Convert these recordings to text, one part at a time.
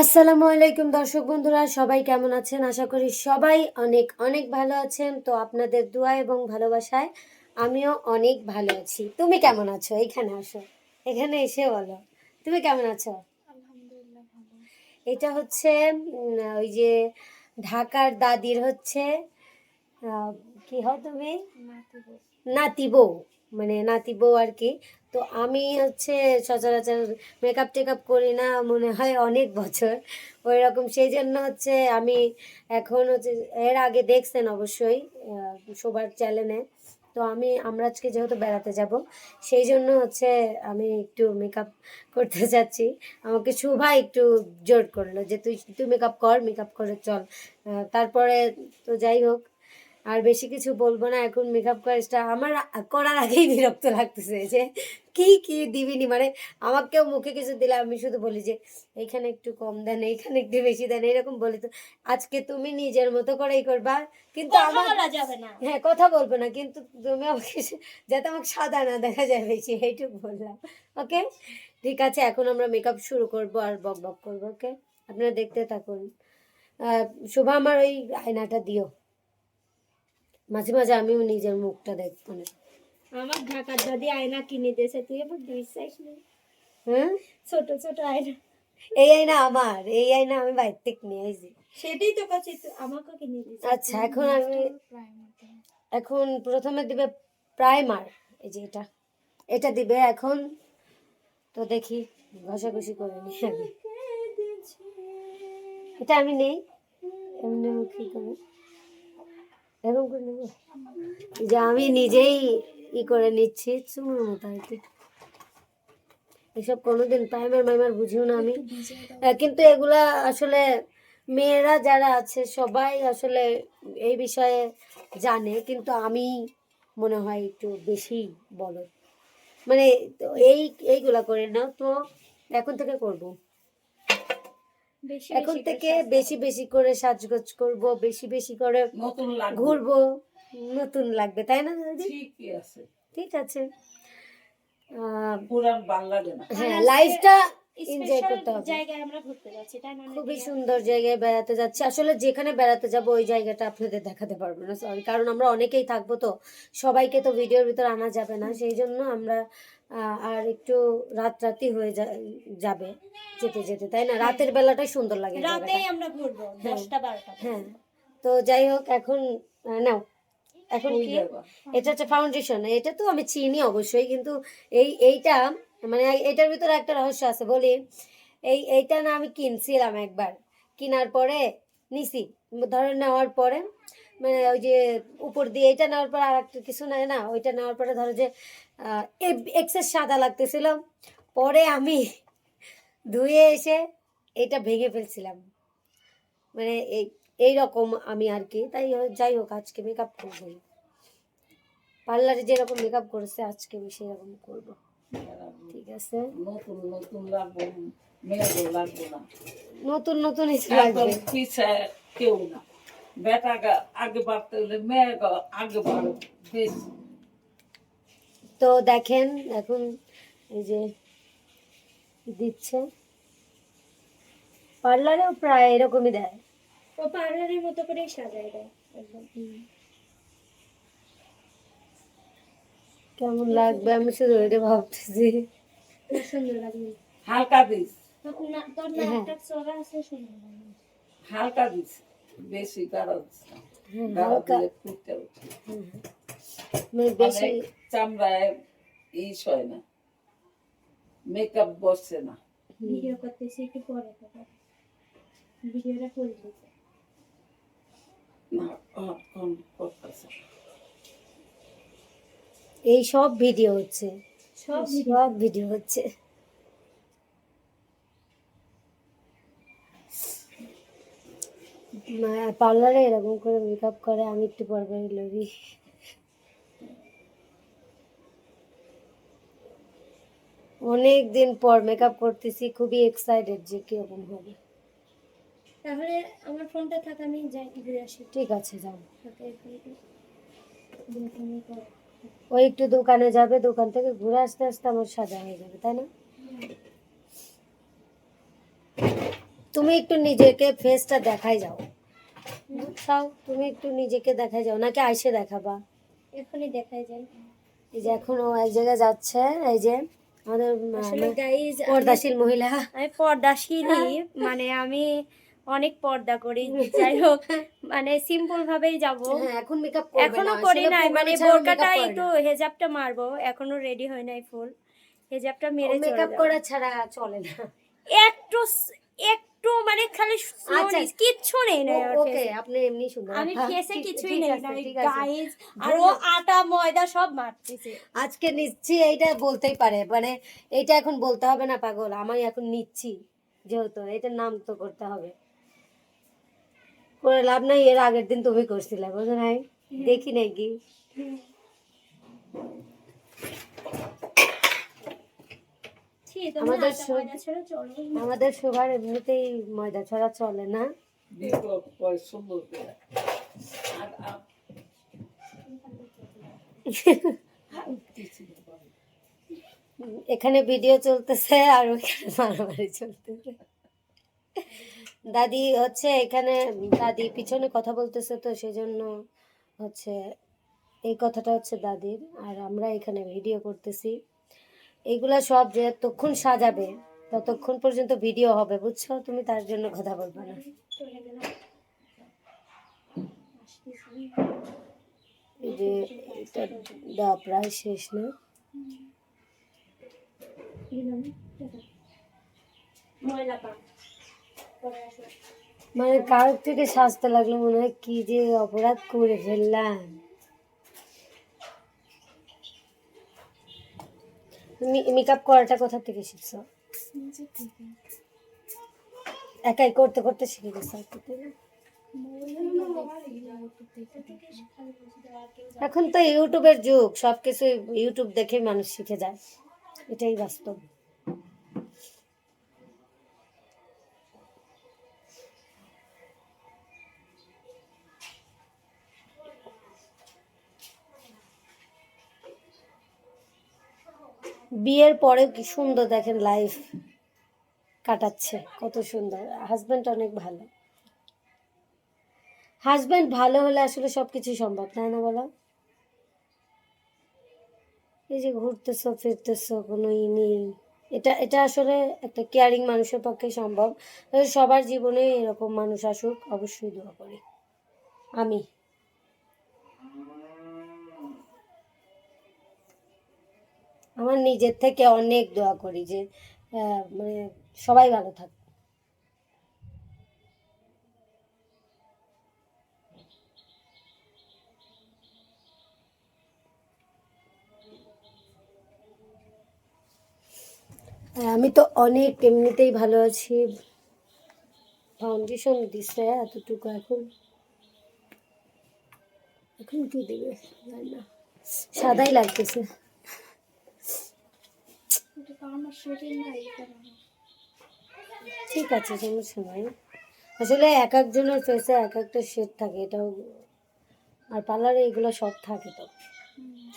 আসসালামু আলাইকুম দর্শক বন্ধুরা, সবাই কেমন আছেন? আশা করি সবাই অনেক অনেক ভালো আছেন। তো আপনাদের দোয়া এবং ভালোবাসায় আমিও অনেক ভালো আছি। তুমি কেমন আছো? এখানে আসো, এখানে এসে বলো তুমি কেমন আছো। আলহামদুলিল্লাহ ভালো। এটা হচ্ছে ওই যে ঢাকার দাদির হচ্ছে কি হয় তুমি? নাতি বউ। নাতি বউ, মানে নাতি বউ আর কি। তো আমি হচ্ছে সচরাচর মেকআপ টেকআপ করি না মনে হয় অনেক বছর, ওই রকম। সেই জন্য হচ্ছে আমি এখন হচ্ছে, এর আগে দেখছেন অবশ্যই সবার চ্যানেলে। তো আমরা আজকে যেহেতু বেড়াতে যাব, সেই জন্য হচ্ছে আমি একটু মেকআপ করতে যাচ্ছি। আমাকে শুভা একটু জোর করলো যে তুই তুই মেকআপ কর, মেকআপ করে চল। তারপরে তো যাই হোক, আর বেশি কিছু বলবো না। এখন মেকআপ করাটা আমার করার আগেই বিরক্ত লাগতেছে যে কি কি দিবিনি, মানে আমাকেও মুখে কিছু দিলে আমি শুধু বলি যে এইখানে একটু কম দেন, এইখানে একটু বেশি দেন, এরকম বলি। তো আজকে তুমি নিজের মতো করেই করবা, কিন্তু কথা আমার বলা যাবে না। হ্যাঁ কথা বলবো না, কিন্তু তুমি আমাকে যাতে আমাকে সাদা না দেখা যায় বেশি, এইটুকু বললাম। ওকে, ঠিক আছে। এখন আমরা মেকআপ শুরু করব আর বক বক করবো। ওকে, আপনারা দেখতে থাকুন। শুভ, আমার ওই আয়নাটা দিও, মাঝে মাঝে আমিও নিজের মুখটা দেখবো না। আমার ঢাকার দাদি আয়না কিনে দিয়েছে, তুই আবার বিশ্বাস নেই। হ্যাঁ, ছোট ছোট আয়না। এই আয়না আমার, এই আয়না আমি বাইরে থেকে নিয়ে আসি। সেটাই তো কাছে আমাকে কিনে দিয়েছে। আচ্ছা, এখন প্রথমে দিবে প্রাইমার। এই যে এটা, এটা দিবে এখন। তো দেখি, ঘষাঘষি করে নি আগে। এটা আমি নেই, এমনি মুখে করে এরকম করে নেবো। এই যে আমি নিজেই করে নিচ্ছি চুমুর মতো আর কি। এসব কোনোদিন প্রাইমার মাইমার বুঝিও না আমি। কিন্তু এগুলা আসলে মেয়েরা যারা আছে সবাই আসলে এই বিষয়ে জানে, কিন্তু আমি মনে হয় একটু বেশি বলো, মানে তো এইগুলা করে না তো। এখন থেকে করব, এখন থেকে বেশি বেশি করে সাজগোজ করব, বেশি বেশি করে ঘুরবো, নতুন লাগবে, তাই না দাদি? ঠিক আছে। হ্যাঁ, লাইফটা এনজয় করতে হবে। জায়গায় আমরা ঘুরতে যাচ্ছি, তাই না? খুবই সুন্দর জায়গায় বেড়াতে যাচ্ছি। আসলে যেখানে বেড়াতে যাব ওই জায়গাটা আপনাদের দেখাতে পারবো না, সরি, কারণ আমরা অনেকেই থাকবো, তো সবাইকে তো ভিডিওর ভিতর আনা যাবে না। সেই জন্য আমরা আর একটু রাতই হয়ে যাবে যেতে যেতে, তাই না? রাতের বেলাটাই সুন্দর লাগে রাতেই আমরা ঘুরবো 10টা-12টা। হ্যাঁ, তো যাই হোক, এখন নাও। এখন কি, এটা হচ্ছে ফাউন্ডেশন। এটা তো আমি চিনি অবশ্যই, কিন্তু এইটা মানে এটার ভিতরে একটা রহস্য আছে বলি। এইটা না আমি কিনছিলাম একবার, কেনার পরে নিছি, ধরে নেওয়ার পরে মানে ওই যে উপর দিয়ে এটা নেওয়ার পরে আর একটা কিছু নেয় না, ওইটা নেওয়ার পরে ধরো যে এক্সেস সাদা লাগতেছিল। পরে আমি ধুয়ে এসে এটা ভেঙে ফেলছিলাম, মানে এইরকম আমি আর কি। তাই যাই হোক, আজকে মেকআপ করবো, পার্লারে যেরকম মেকআপ করেছে আজকে আমি সেরকম করবো। ঠিক আছে, নতুন নতুন লাগবে, মেয়েদের লাগবে না, নতুন নতুন একদম পিছায় কেউ না। বেটাকে আগে বাড়তে হলে মেয়েকে আগে বাড়ো বেশি। তো দেখেন এখন এই যে দিচ্ছে, পার্লারেও প্রায় এরকমই দেয়। ও পার্লারের মতো করেই সাজায় দেয় একদম। কেমন লাগবে আমি শুধু এটা ভাবতেছি। সুন্দর লাগবে। হালকা দিস, তোর নাকটা চড়া আছে, সুন্দর লাগবে। হালকা দিস, বেশি গাঢ় দিস না। গাঢ় হালকা, দিলে ফুটে ওঠে, মানে বেশি অনেক চামড়ায় ইস হয় না, মেকআপ বসে না। ভিডিও করতেছি, একটু পরে করবো ভিডিওটা করে দিতে। না কোন করতেছে এই সব ভিডিও হচ্ছে, সব সব ভিডিও হচ্ছে। পার্লারে এরকম করে মেকআপ করে, আমি একটু পর পরই লড়ি। অনেক দিন পর মেকআপ করতেছি, খুবই এক্সাইটেড যে কিরকম হবে। তাহলে আমার ফোনটা থাক, আমি যাই ঘুরে আসি। ঠিক আছে, যাও। দোকানে করো। ওই একটু দোকানে যাবে, দোকান থেকে ঘুরে আসতে আসতে আমার সাজা হয়ে যাবে, তাই না? তুমি একটু নিজেকে ফেসটা দেখাই যাও, বুঝছাও, তুমি একটু নিজেকে দেখাই যাও, নাকি আইসে দেখাবা? এখনই দেখাই যায়। এই যে এখন ও এক জায়গায় যাচ্ছে, এই যে আমাদের আসলে গাইজ পর্দাশীল মহিলা। আমি পর্দাশীলই, মানে আমি অনেক পর্দা করি। যাই হোক, মানে সিম্পল ভাবেই যাব। হ্যাঁ, এখন মেকআপ করবে না, এখনো করি আসলে নাই, প্রোগ্রাম মানে ছাড়া বোরকাটা মেকআপ করে একটু না। হেজাবটা মারবো, এখনো রেডি হয় নাই ফুল। হেজাবটা মেরে চলে মেকআপ যাবো। করা ছাড়া চলে না। একটু একটু মানে খালি আচ্ছা, স্লোলি, কিচ্ছু নেই না আমার ওকে, ফেসে। আপনি এমনি সুন্দর। আমি হ্যাঁ, ফেসে ঠিক- কিছুই ঠিক নেই আছে, নাই ঠিক আছে। গাইজ। আর ও আটা ময়দা সব মারতেছে। আজকে নিচ্ছি, এইটা বলতেই পারে, মানে এইটা এখন বলতে হবে না পাগল, আমি এখন নিচ্ছি, যেহেতু এটার নাম তো করতে হবে, করে লাভ নাই। এর আগের দিন তুমি করছিলে, বুঝো নাই, দেখি নাকি। ছি, তুমি আমাদের আটা ময়দা ছেড়ে চলো। আমাদের সবার এমনিতেই ময়দা ছাড়া চলে না। বিপদ পয় সুন্দর করে। আর কিছু না বাবা। এখানে ভিডিও চলতেছে আর ওখানে মারামারি চলতেছে। দাদি হচ্ছে এখানে, দাদি পিছনে কথা বলতেছে, তো সেজন্য হচ্ছে এই কথাটা হচ্ছে দাদির, আর আমরা এখানে ভিডিও করতেছি। এইগুলা সব যতক্ষণ সাজাবে ততক্ষণ পর্যন্ত ভিডিও হবে, বুঝছো, তুমি তার জন্য কথা বলবে না। চলে গেলাম। আসতেছি। এই যে এটা দেওয়া প্রায় শেষ না। দিলাম, দেখো। ময়লা পা পরে আসো। মানে কারোর থেকে সাজতে লাগলো, মনে হয় কি যে অপরাধ করে ফেললাম। তুমি মেকআপ করাটা কোথা থেকে শিখছো? নিচে থেকে। একাই করতে করতে শিখে গেছো আর কি, তাই না? এখন তো ইউটিউবের যুগ, সবকিছু ইউটিউব দেখেই মানুষ শিখে যায়, এটাই বাস্তব। বিয়ের পরেও কি সুন্দর দেখেন লাইফ কাটাচ্ছে, কত সুন্দর। হাজবেন্ড অনেক ভালো, হাজবেন্ড ভালো হলে আসলে সবকিছু সম্ভব, তাই না বলো? এই যে ঘুরতেছো ফিরতেছো, কোনো ই নেই, এটা এটা আসলে একটা কেয়ারিং মানুষের পক্ষে সম্ভব। তবে সবার জীবনে এরকম মানুষ আসুক, অবশ্যই দোয়া করি আমি। আমার নিজের থেকে অনেক দোয়া করি যে মানে সবাই ভালো থাক। আমি তো অনেক এমনিতেই ভালো আছি। ফাউন্ডেশন দিছে এতটুকু, এখন এখন কি দেবে জানি না, সাদাই লাগতেছে। এটা তো আমার শরীর না, এই কারণে। ঠিক আছে, সমস্যা নাই। আসলে এক একজনের ফেসে এক একটা শেড থাকে, এটাও, আর পার্লারে এগুলো সব থাকে তো।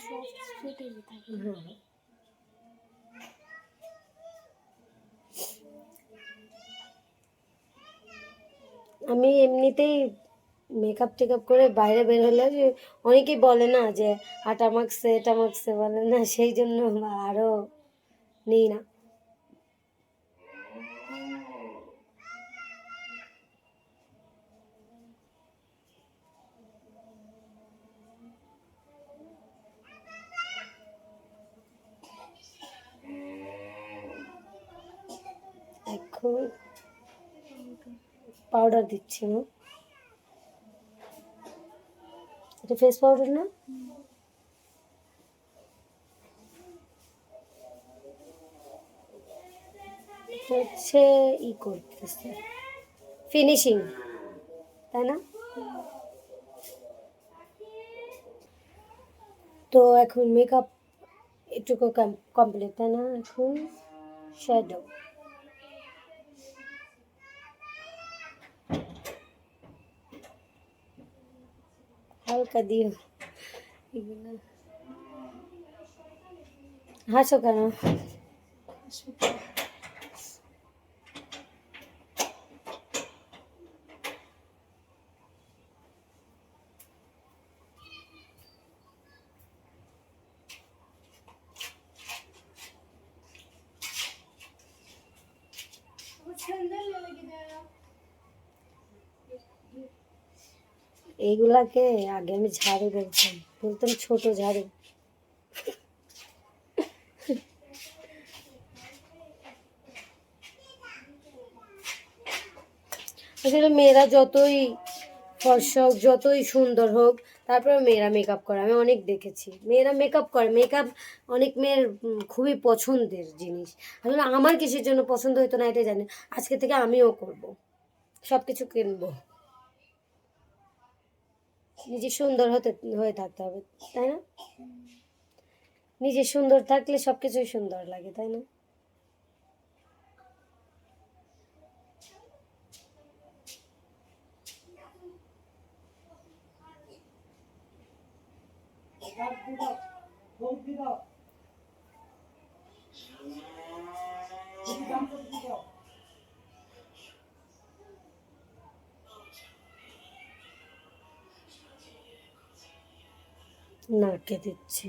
সব সেটাই থাকে। হ্যাঁ, আমি এমনিতেই মেকআপ টেকআপ করে বাইরে বের হলে যে অনেকেই বলে না যে আটা মাখছে এটা মাখছে, বলে না, সেই জন্য আরো নেই না। এখন পাউডার দিচ্ছি না, এটা ফেস পাউডার না? এটা হচ্ছে ই করতেছে ফিনিশিং, তাই না? তো এখন মেকআপ এটুকু কমপ্লিট, তাই না? এখন শ্যাডো, হালকা দিও এগুলো। হাসো কেন? এইগুলাকে আগে আমি ঝাড়ু বলতাম, বলতাম ছোট ঝাড়ু। আসলে মেয়েরা যতই ফর্সা হোক, যতই সুন্দর হোক, তারপরে মেয়েরা মেকআপ করে। আমি অনেক দেখেছি মেয়েরা মেকআপ করে। মেকআপ অনেক মেয়ের খুবই পছন্দের জিনিস। আসলে আমার কিসের জন্য পছন্দ হতো না এটা জানি, আজকে থেকে আমিও করব, সব কিছু কিনবো। নিজে সুন্দর হয়ে থাকতে হবে, তাই না? নিজে সুন্দর থাকলে সব কিছুই সুন্দর লাগে, তাই না? নাকে দিচ্ছি।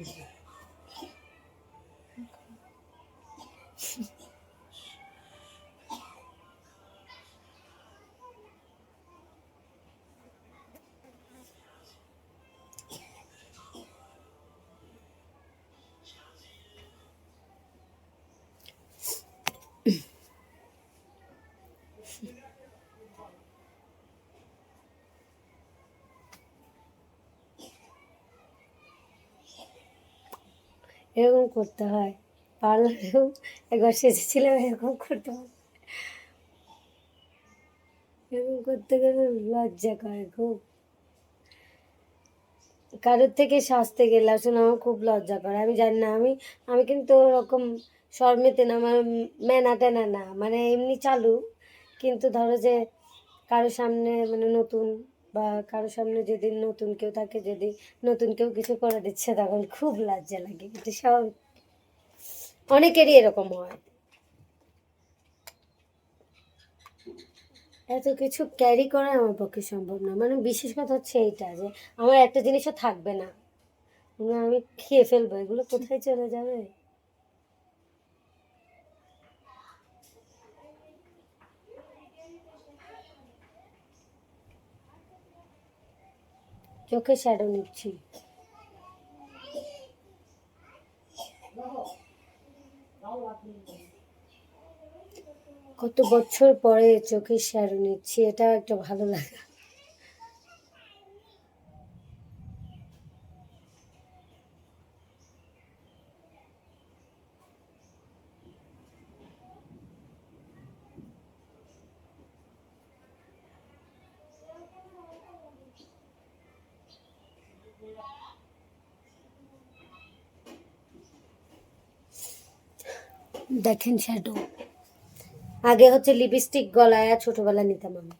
এরকম করতে হয়, পার্লারেও একবার সেজেছিলাম, এরকম করতে হয়। এরকম করতে গেলে লজ্জা করে খুব। কারোর থেকে সাজতে গেলে আসলে আমার খুব লজ্জা করে। আমি জানি না, আমি আমি কিন্তু ওরকম শর্মেতে না, আমার মেনা টেনা না, মানে এমনি চালু। কিন্তু ধরো যে কারো সামনে মানে নতুন, বা কারো সামনে যদি নতুন কেউ থাকে, যদি নতুন কেউ কিছু করে দিচ্ছে, তখন খুব লজ্জা লাগে। কিন্তু সব অনেকেরই এরকম হয়। এত কিছু ক্যারি করা আমার পক্ষে সম্ভব না। মানে বিশেষ কথা হচ্ছে এইটা যে আমার একটা জিনিসও থাকবে না, মানে আমি খেয়ে ফেলবো, এগুলো কোথায় চলে যাবে? চোখে শ্যাডো নিচ্ছি। কত বছর পরে চোখে শ্যাডো নিচ্ছি, এটাও একটা ভালো লাগা। দেখেন শ্যাডো, আগে হচ্ছে লিপস্টিক গলায় ছোটবেলা নিতাম আমি।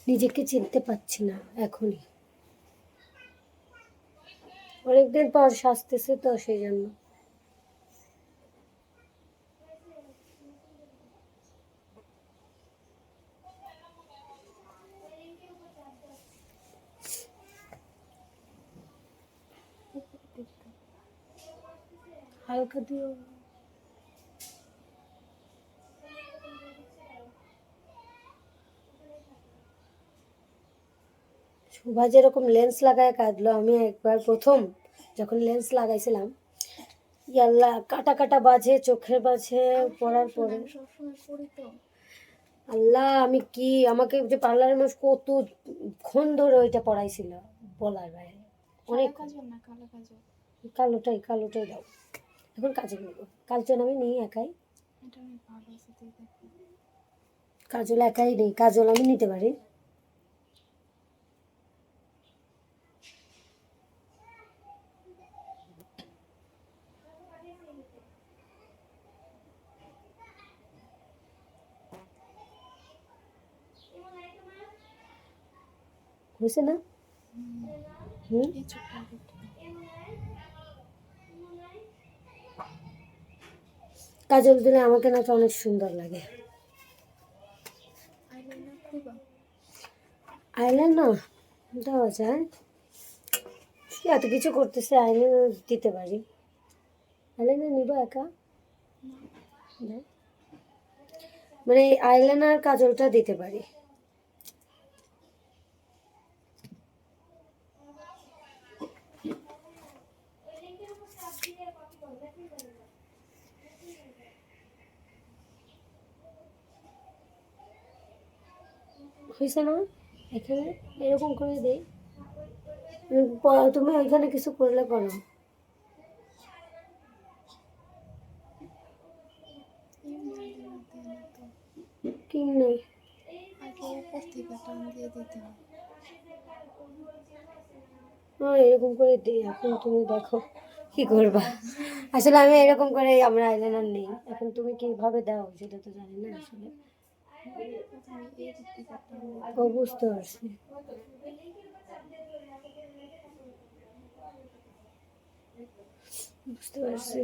নিজেকে চিনতে পারছি না এখনই, অনেকদিন পর সাজতেছে তো সেই জন্য। হালকা দিও। শোভা যেরকম লেন্স লাগায় কাঁদলো, আমি একবার প্রথম যখন লেন্স লাগাইছিলাম, ইয়াল্লা কাটা কাটা বাজে, চোখের বাজে পড়ার পরে। আল্লাহ, আমি কি, আমাকে যে পার্লারের মানুষ কতক্ষণ ধরে ওইটা পড়াইছিল বলার বাইরে। অনেক কালোটাই কালোটাই দাও। এখন কাজল নেব, কালচন আমি নিই একাই, কাজল একাই নেই, কাজল আমি নিতে পারি। হয়েছে না? হুম, কাজল দিলে আমাকে নাকি অনেক সুন্দর লাগে। আইলাইনার দেওয়া যায়, এত কিছু করতেছে, আইলাইনার দিতে পারি। আইলাইনার নিব একা, দাও। মানে আইলাইনার কাজলটা দিতে পারি। হয়েছে না? এখানে এরকম করে দিই। তুমি ওইখানে কিছু করলে করো। কি নেই, এরকম করে দিই। এখন তুমি দেখো কি করবা। আসলে আমি এরকম করে, আমরা আইলাইনার নেই। এখন তুমি কিভাবে দাও সেটা তো জানি না আসলে। ও, বুঝতে পারছি। বুঝতে পারছি।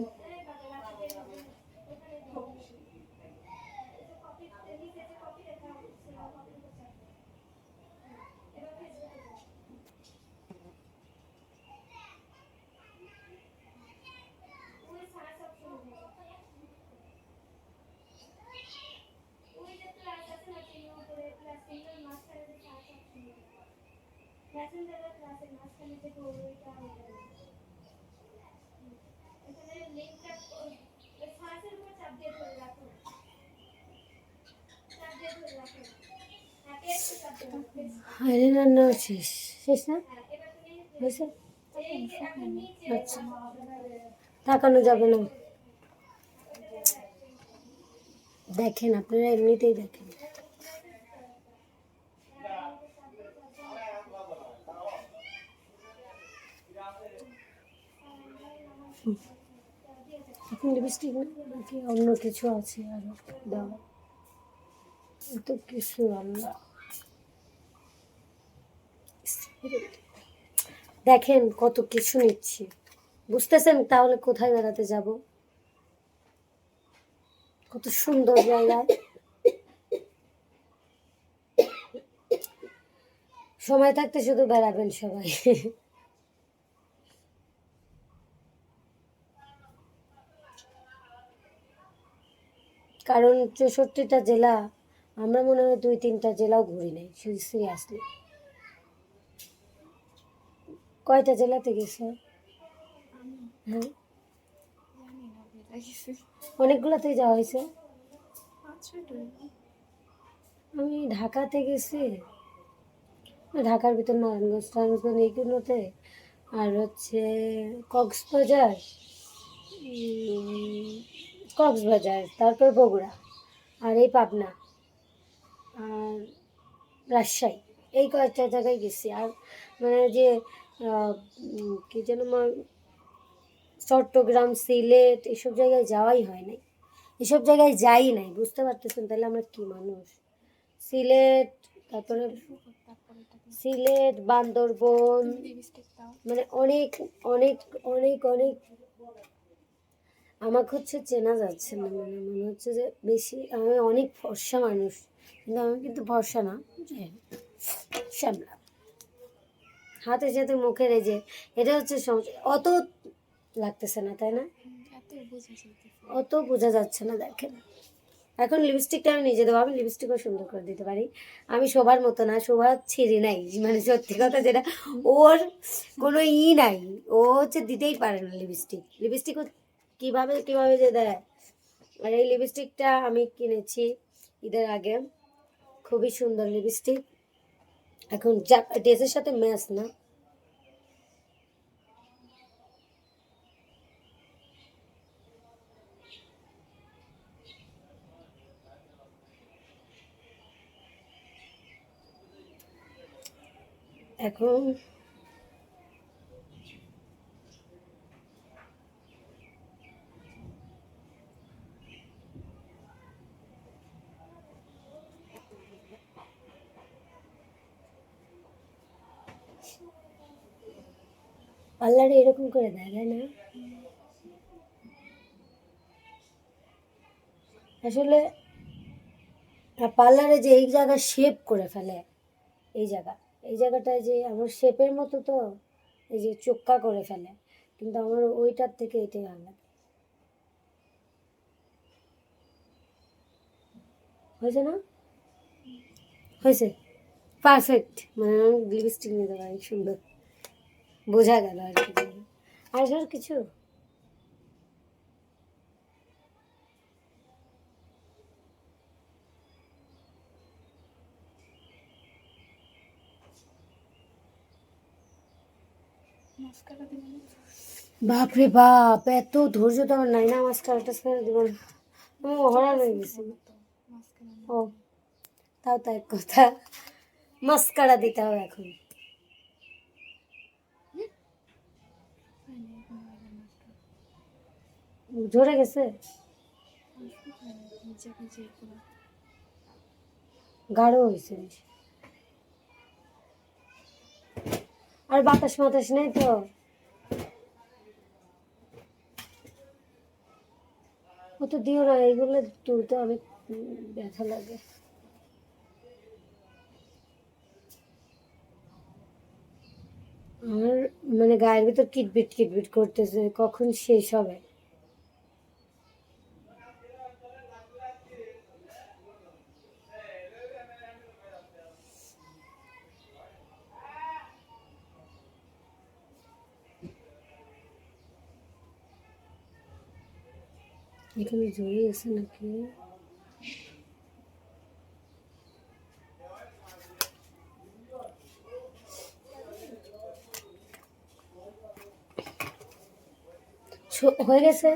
আইলাইনার নেওয়া শেষ, শেষ না? হয়েছে? আচ্ছা, তাকানো যাবে না। দেখেন, আপনারা এমনিতেই দেখেন। এখন লিপস্টিক নাকি অন্য কিছু আছে আরো? দাও, এত কিছু আল্লাহ। দেখেন কত কিছু নিচ্ছি, বুঝতেছেন? তাহলে কোথায় বেড়াতে যাব? কত সুন্দর জায়গায়। সময় থাকতে শুধু বেড়াবেন সবাই। কারণ 64টা জেলা, আমরা মনে হয় 2-3টা জেলাও ঘুরি নাই সিরিয়াসলি। কয়টা জেলাতে গেছে? হ্যাঁ, অনেকগুলোতেই যাওয়া হয়েছে। আমি ঢাকাতে গেছি, ঢাকার ভিতর নারায়ণগঞ্জ টারায়ণগঞ্জ এইগুলোতে, আর হচ্ছে কক্সবাজার, কক্সবাজার, তারপর বগুড়া, আর এই পাবনা, আর রাজশাহী, এই কয়েকটা জায়গায় গেছি। আর মানে যে কি যেন চট্টগ্রাম, সিলেট, এসব জায়গায় যাওয়াই হয় নাই, এসব জায়গায় যাই নাই। বুঝতে পারতেছেন তাহলে আমরা কি মানুষ। সিলেট, তারপরে সিলেট, বান্দরবন, মানে অনেক অনেক অনেক অনেক। আমাকে হচ্ছে চেনা যাচ্ছে না, মানে মনে হচ্ছে যে বেশি আমি অনেক ফর্সা মানুষ, কিন্তু আমি কিন্তু ফর্সা না। শ্যামলা, হাতের সাথে মুখের এই যে, এটা হচ্ছে সমস্যা। অত লাগতেছে না, তাই না? অত বোঝা যাচ্ছে না। দেখেন, এখন লিপস্টিকটা আমি নিজে দেবো। আমি লিপস্টিকও সুন্দর করে দিতে পারি। আমি শোভার মতো না, শোভা ছিঁড়ি নাই, মানে সত্যি কথা যেটা। ওর কোনো নাই, ও হচ্ছে দিতেই পারে না লিপস্টিক। লিপস্টিকও কিভাবে কিভাবে যে দেয়। আর এই লিপস্টিকটা আমি কিনেছি ঈদের আগে, খুবই সুন্দর লিপস্টিক। এখন যা ড্রেসের সাথে ম্যাচ না। এখন পার্লারে এরকম করে দেয় তাই না? আসলে পার্লারে যে এই জায়গা শেপ করে ফেলে, এই জায়গা, এই জায়গাটায় যে আমার শেপের মতো তো, এই যে চোক্কা করে ফেলে, কিন্তু আমার ওইটার থেকে এটাই ভালো লাগে। হয়েছে না? হয়েছে, পারফেক্ট। মানে আমি লিপস্টিক নিতে পারি সুন্দর, বোঝা গেল আর কি। আর কিছু বাপ রে বাপ, এত ধৈর্য তো আমার নাই না, মাস্কারা টাস্কারা দিব না, আমি হরান হয়ে গেছি। ও, তাও তো এক কথা, মাস্কারা দিতে হবে এখন। ঝরে গেছে, গাঢ় হয়েছে বেশি। আর বাতাস মাতাস নেই তো? ও তো দিও না, এইগুলো তুলতে অনেক ব্যথা লাগে। আমার মানে গায়ের ভিতর কিটবিট কিটবিট করতেছে, কখন শেষ হবে। এখানে জড়িয়ে আছে নাকি? হয়ে গেছে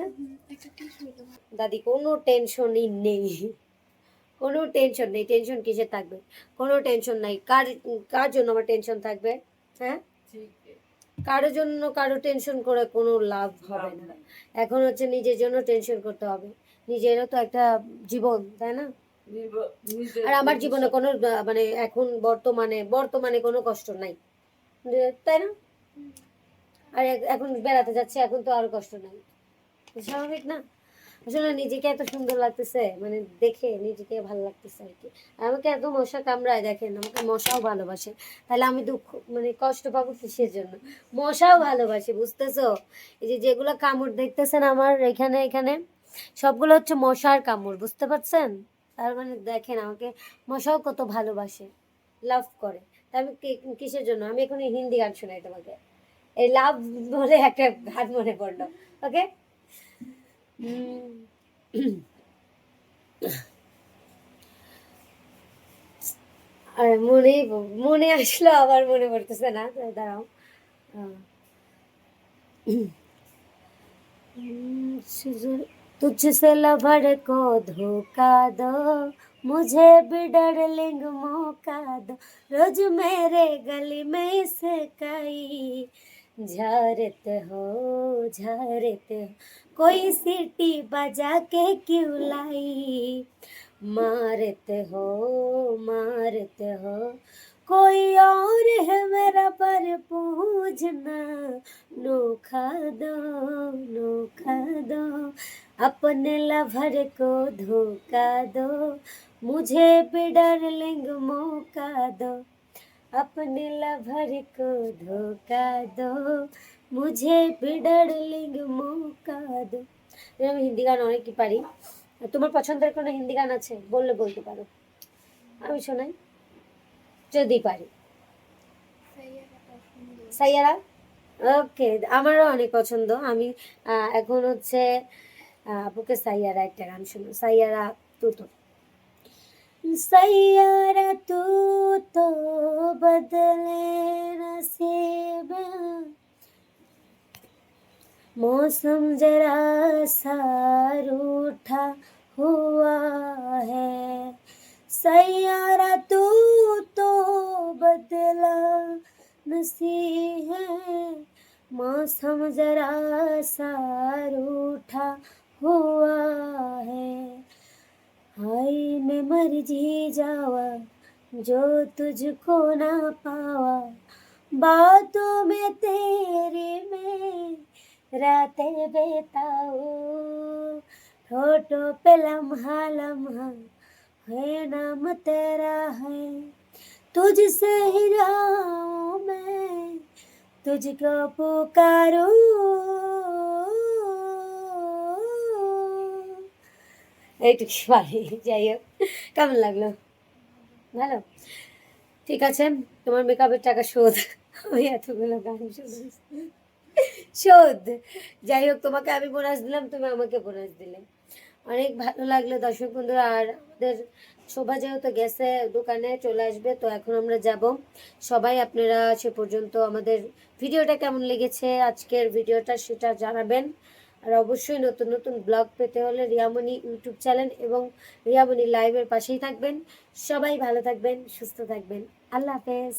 দাদি, কোনো টেনশনই নেই, কোনো টেনশন নেই। টেনশন কিসে থাকবে? কোনো টেনশন নাই। কার কার জন্য আমার টেনশন থাকবে? হ্যাঁ, কারোর জন্য কারো টেনশন করে কোনো লাভ হবে না। এখন হচ্ছে নিজের জন্য টেনশন করতে হবে, নিজেরও তো একটা জীবন, তাই না? নিজের আর আমার জীবনে কোনো মানে এখন বর্তমানে বর্তমানে কোনো কষ্ট নাই, তাই না? আর এখন বেড়াতে যাচ্ছে, এখন তো আরো কষ্ট নাই, স্বাভাবিক না? আসলে নিজেকে এত সুন্দর লাগতেছে, মানে দেখে নিজেকে ভালো লাগতেছে আর কি। আর আমাকে এত মশা কামড়ায়, দেখেন আমাকে মশাও ভালোবাসে, তাহলে আমি দুঃখ মানে কষ্ট পাবো কিসের জন্য? মশাও ভালোবাসে, বুঝতেছো? এই যে যেগুলো কামড় দেখতেছেন আমার এখানে এখানে, সবগুলো হচ্ছে মশার কামড়, বুঝতে পারছেন? তার মানে দেখেন আমাকে মশাও কত ভালোবাসে, লাভ করে। তা আমি কিসের জন্য? আমি এখন হিন্দি গান শোনাই তোমাকে, এই লাভ বলে একটা গান মনে পড়লো। ওকে, আর মনে আসলো, আবার মনে পড়তেছে না, তো দাঁড়াও। আহ, तुझसे लवर को धोखा दो, मुझे भी डार्लिंग मौका दो, रोज मेरे गली में इसकाई झरते हो कोई सीटी बजा के क्यों लाई, मारते हो कोई और है मेरा पर पूछना, नोखा दो अपने लवर को धोखा दो, मुझे भी डार्लिंग मौका दो, अपने लवर को धोखा दो, मुझे भी डार्लिंग मौका दो। আমি হিন্দি গান অনেকই পারি। তোমার পছন্দের কোনো হিন্দি গান আছে বললে বলতে পারো, আমি শোনাই যদি পারি। সাইয়ারা, ওকে, আমারও অনেক পছন্দ। আমি এখন হচ্ছে আপুকে সাইয়ারা একটা গান শুনো, সাইয়ারা তু তো, সাইয়ারা তু তো বদলে नसीब, मौसम जरा सा रूठा हुआ है, सैयारा तू तो बदला नसी है, मौसम जरा सा रूठा हुआ है, हाय मैं मर जी जावा जो तुझको ना पावा, बातों में तेरी मैं रातें बिताऊं, होठों पे लम्हा लम्हा है नाम तेरा है, तुझसे ही जाऊं मैं, तुझको पुकारूं। এইটুকু পারি। যাই হোক, কেমন লাগলো? ভালো? ঠিক আছে, তোমার মেকআপের টাকা শোধ। আমি এতগুলো গান শুনেছি, শোধ। যাই হোক, তোমাকে আমি বোনাস দিলাম, তুমি আমাকে বোনাস দিলে। অনেক ভালো লাগলো দর্শক বন্ধুরা। আর আমাদের শোভা যেহেতু গেছে দোকানে, চলে আসবে, তো এখন আমরা যাব। সবাই আপনারা সে পর্যন্ত আমাদের ভিডিওটা কেমন লেগেছে, আজকের ভিডিওটা, সেটা জানাবেন। আর অবশ্যই নতুন নতুন ব্লগ পেতে হলে রিয়ামণি ইউটিউব চ্যানেল এবং রিয়ামণি লাইভের পাশেই থাকবেন। সবাই ভালো থাকবেন, সুস্থ থাকবেন। আল্লাহ হাফেজ।